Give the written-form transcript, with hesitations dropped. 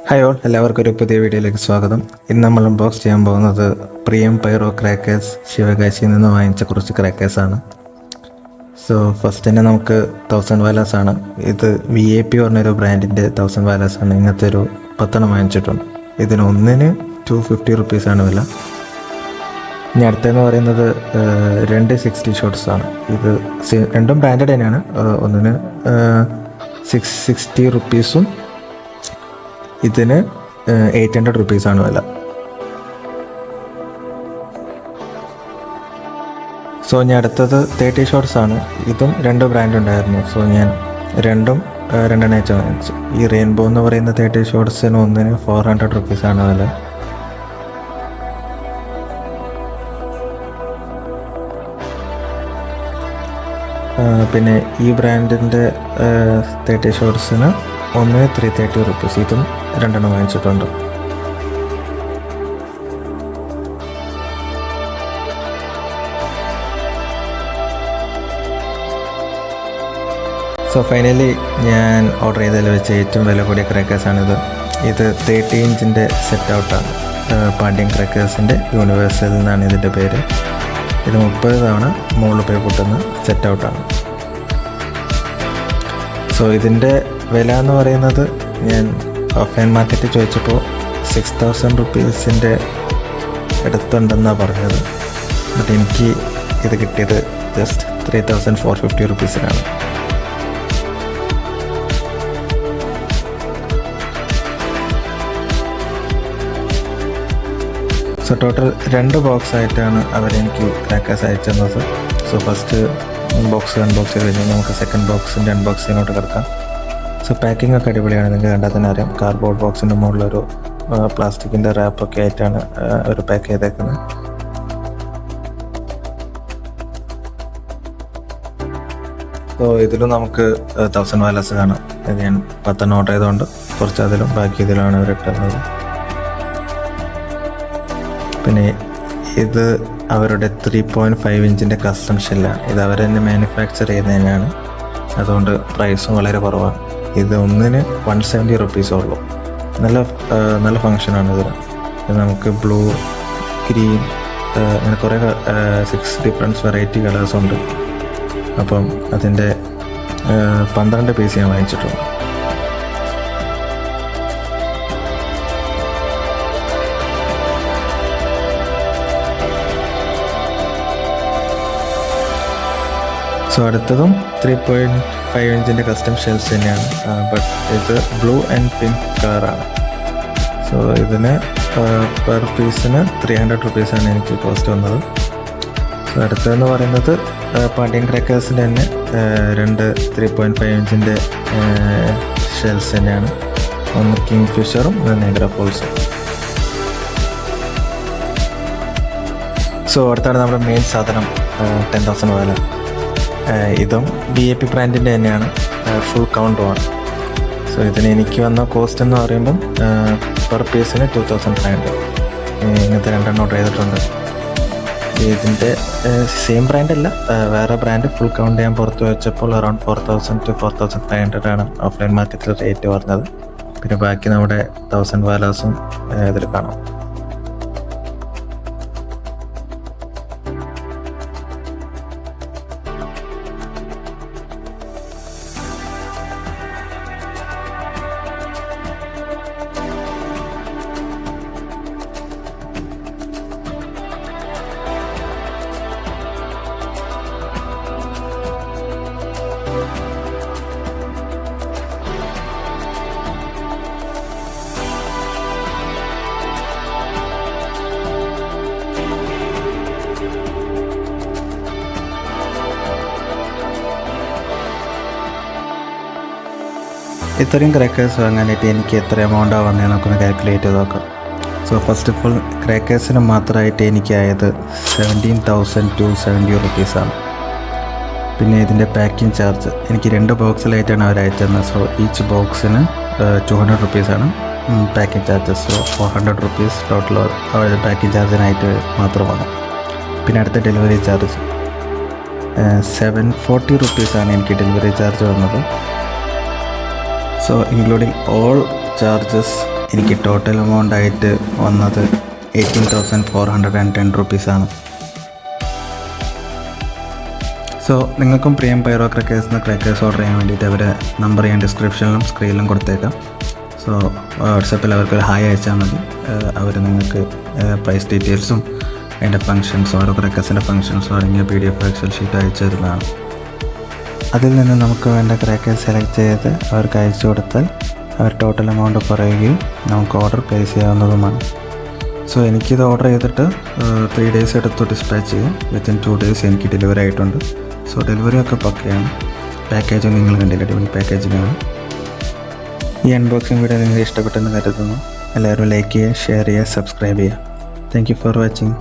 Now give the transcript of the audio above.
Hi all, എല്ലാവർക്കും ഒരു പുതിയ വീഡിയോയിലേക്ക് സ്വാഗതം. ഇന്ന് നമ്മൾ അൺബോക്സ് ചെയ്യാൻ പോകുന്നത് പ്രിയം പൈറോ ക്രാക്കേഴ്സ് ശിവകാശിയിൽ നിന്ന് വാങ്ങിച്ച കുറച്ച് ക്രാക്കേഴ്സാണ്. സോ ഫസ്റ്റ് തന്നെ നമുക്ക് 1000 വാലാസ് ആണ്. ഇത് VIP പറഞ്ഞൊരു ബ്രാൻഡിൻ്റെ 1000 വാലാസ് ആണ്. ഇങ്ങനത്തെ ഒരു 10 വാങ്ങിച്ചിട്ടുണ്ട്. ഇതിന് ഒന്നിന് 250 റുപ്പീസാണ് വില. ഇനി അടുത്തെന്ന് പറയുന്നത് 2 60 ഷോട്ട്സ് ആണ്. ഇത് രണ്ടും ബ്രാൻഡഡ് തന്നെയാണ്. ഒന്നിന് 660 റുപ്പീസും ഇതിന് 800 റുപ്പീസാണ് വില. സോ ഞാൻ അടുത്തത് 30 ഷോട്ട്സ് ആണ്. ഇതും 2 ബ്രാൻഡ് ഉണ്ടായിരുന്നു. സോ ഞാൻ രണ്ടെണ്ണം വെച്ച് വാങ്ങിച്ചു. ഈ റെയിൻബോ എന്ന് പറയുന്ന 30 ഷോട്ട്സിന് ഒന്നിന് 400 റുപ്പീസാണ് വില. പിന്നെ ഈ ബ്രാൻഡിൻ്റെ 30 ഷോട്ട്സിന് ഒന്നിന് 330 റുപ്പീസ്. ഇതും 2 വാങ്ങിച്ചിട്ടുണ്ട്. സോ ഫൈനലി ഞാൻ ഓർഡർ ചെയ്തതിൽ വെച്ച് ഏറ്റവും വില കൂടിയ ക്രാക്കേഴ്സാണിത്. ഇത് 30 ഇഞ്ചിൻ്റെ സെറ്റ് ഔട്ടാണ്. പാണ്ഡ്യൻ ക്രാക്കേഴ്സിൻ്റെ യൂണിവേഴ്സൽ എന്നാണ് ഇതിൻ്റെ പേര്. ഇത് 30 തവണ മുകളിൽ പോയി പൊട്ടുന്ന സെറ്റ് ഔട്ടാണ്. സോ ഇതിൻ്റെ വില എന്ന് പറയുന്നത് ഞാൻ ഓഫ്ലൈൻ മാർക്കറ്റിൽ ചോദിച്ചപ്പോൾ 6000 റുപ്പീസിൻ്റെ അടുത്തുണ്ടെന്നാണ് പറഞ്ഞത്. ബട്ട് എനിക്ക് ഇത് കിട്ടിയത് ജസ്റ്റ് 3450 റുപ്പീസിനാണ്. സോ ടോട്ടൽ 2 ബോക്സ് ആയിട്ടാണ് അവരെനിക്ക് ക്രാക്കേഴ്സ് അയച്ചു തന്നത്. സോ ഫസ്റ്റ് ബോക്സ് അൺബോക്സ് ചെയ്ത് കഴിഞ്ഞാൽ നമുക്ക് സെക്കൻഡ് ബോക്സിൻ്റെ അൺബോക്സിങ്ങിനോട്ട് കിടക്കാം. സോ പാക്കിംഗ് ഒക്കെ അടിപൊളിയാണ്. നിങ്ങൾക്ക് കണ്ടാൽ തന്നെ അറിയാം. കാർഡ്ബോർഡ് ബോക്സിൻ്റെ മുകളിലൊരു പ്ലാസ്റ്റിക്കിൻ്റെ റാപ്പൊക്കെ ആയിട്ടാണ് ഒരു പാക്ക് ചെയ്തേക്കുന്നത്. സോ ഇതിലും നമുക്ക് 1000 വാലാസ് കാണാം. ഇത് ഞാൻ 10 ഓർഡർ ചെയ്തുകൊണ്ട് കുറച്ച് അതിലും ബാക്കി ഇതിലാണ് അവർ ഇട്ടുന്നത്. പിന്നെ ഇത് അവരുടെ 3.5 ഇഞ്ചിൻ്റെ കസ്റ്റം ഷെല്ലാണ്. ഇത് അവർ തന്നെ മാനുഫാക്ചർ ചെയ്യുന്നതിനാണ്. അതുകൊണ്ട് പ്രൈസും വളരെ കുറവാണ്. ഇത് ഒന്നിന് 170 റുപ്പീസേ ഉള്ളൂ. നല്ല ഫങ്ഷനാണ് ഇതിന്. നമുക്ക് ബ്ലൂ, ഗ്രീൻ, അങ്ങനെ കുറേ 6 ഡിഫറൻസ് വെറൈറ്റി കളേഴ്സുണ്ട്. അപ്പം അതിൻ്റെ 12 പീസ് ഞാൻ വാങ്ങിച്ചിട്ടുണ്ട്. സോ അടുത്തതും 3.5 ഇഞ്ചിൻ്റെ കസ്റ്റം ഷെൽസ് തന്നെയാണ്. ബട്ട് ഇത് ബ്ലൂ ആൻഡ് പിങ്ക് കളറാണ്. സോ ഇതിന് പെർ പീസിന് 300 റുപ്പീസാണ് എനിക്ക് കോസ്റ്റ് വന്നത്. സോ അടുത്തതെന്ന് പറയുന്നത് പാണ്ഡ്യൻ ക്രാക്കേഴ്സിൻ്റെ തന്നെ 2 3.5 ഇഞ്ചിൻ്റെ ഷെൽസ് തന്നെയാണ്. ഒന്ന് കിങ് ഫിഷറും നൈഗ്ര ഫോൾസും. സോ അടുത്താണ് നമ്മുടെ മെയിൻ സാധനം 10,000 വാല. ഇതും VIP ബ്രാൻഡിൻ്റെ തന്നെയാണ്. ഫുൾ കൗണ്ടുമാണ്. സോ ഇതിന് എനിക്ക് വന്ന കോസ്റ്റ് എന്ന് പറയുമ്പം പെർ പീസിന് 2500. ഇങ്ങനത്തെ 2 ഓർഡർ ചെയ്തിട്ടുണ്ട്. ഇതിൻ്റെ സെയിം ബ്രാൻഡല്ല, വേറെ ബ്രാൻഡ് ഫുൾ കൗണ്ട് ചെയ്യാൻ പുറത്ത് വെച്ചപ്പോൾ അറൗണ്ട് 4000 to 4500 ആണ് ഓഫ്ലൈൻ മാർക്കറ്റിൽ റേറ്റ് പറഞ്ഞത്. പിന്നെ ബാക്കി നമ്മുടെ 1000 വാലാസും ഇതിൽ കാണാം. ഇത്രയും ക്രാക്കേഴ്സ് വാങ്ങാനായിട്ട് എനിക്ക് എത്ര എമൗണ്ടാണ് വന്നതെന്ന് നമുക്കൊന്ന് കാൽക്കുലേറ്റ് ചെയ്ത് നോക്കാം. സോ ഫസ്റ്റ് ഓഫ് ഓൾ ക്രാക്കേഴ്സിന് മാത്രമായിട്ട് എനിക്കായത് 17,270 റുപ്പീസാണ്. പിന്നെ ഇതിൻ്റെ പാക്കിംഗ് ചാർജ് എനിക്ക് 2 ബോക്സിലായിട്ടാണ് അവർ അയച്ചത്. സോ ഈച്ച് ബോക്സിന് 200 റുപ്പീസാണ് packing charges. So 400 rupees total അവരുടെ പാക്കിംഗ് ചാർജിനായിട്ട് മാത്രമാണ്. പിന്നെ അടുത്ത ഡെലിവറി ചാർജ് 740 റുപ്പീസാണ് എനിക്ക് ഡെലിവറി ചാർജ് വന്നത്. So including all charges എനിക്ക് ടോട്ടൽ എമൗണ്ട് ആയിട്ട് വന്നത് 18,410 റുപ്പീസാണ്. സോ നിങ്ങൾക്കും പ്രിയം പൈറോ ക്രാക്കേഴ്സിന് ക്രാക്കേഴ്സ് ഓർഡർ ചെയ്യാൻ വേണ്ടിയിട്ട് അവരുടെ നമ്പർ ഞാൻ ഡിസ്ക്രിപ്ഷനിലും സ്ക്രീനിലും കൊടുത്തേക്കാം. സോ വാട്സപ്പിൽ അവർക്കൊരു ഹായ് അയച്ചാൽ മതി. അവർ നിങ്ങൾക്ക് പ്രൈസ് ഡീറ്റെയിൽസും അതിൻ്റെ ഫങ്ഷൻസും ഓരോ ക്രാക്കേഴ്സിൻ്റെ ഫങ്ഷൻസും അടങ്ങിയ PDF എക്സൽ ഷീറ്റ് അയച്ചു തരുന്നതാണ്. അതിൽ നിന്ന് നമുക്ക് വേണ്ട ക്രാക്കേഴ്സ് സെലക്ട് ചെയ്ത് അവർക്ക് അയച്ചു കൊടുത്താൽ അവർ ടോട്ടൽ എമൗണ്ട് പറയുകയും നമുക്ക് ഓർഡർ പ്ലേസ് ചെയ്യാവുന്നതുമാണ്. സോ എനിക്കിത് ഓർഡർ ചെയ്തിട്ട് 3 days എടുത്തു ഡിസ്പാച്ച് ചെയ്യും. വിത്തിൻ 2 days എനിക്ക് ഡെലിവറി ആയിട്ടുണ്ട്. സോ ഡെലിവറി ഒക്കെ പക്കയാണ്. പാക്കേജും നിങ്ങൾ കണ്ടില്ല, അടിപൊളി പാക്കേജിങ്ങാണ്. ഈ അൺബോക്സിംഗ് വീഡിയോ നിങ്ങൾക്ക് ഇഷ്ടപ്പെട്ടെന്ന് കരുതുന്നു. എല്ലാവരും ലൈക്ക് ചെയ്യുക, ഷെയർ ചെയ്യുക, സബ്സ്ക്രൈബ് ചെയ്യുക. Thank you for watching.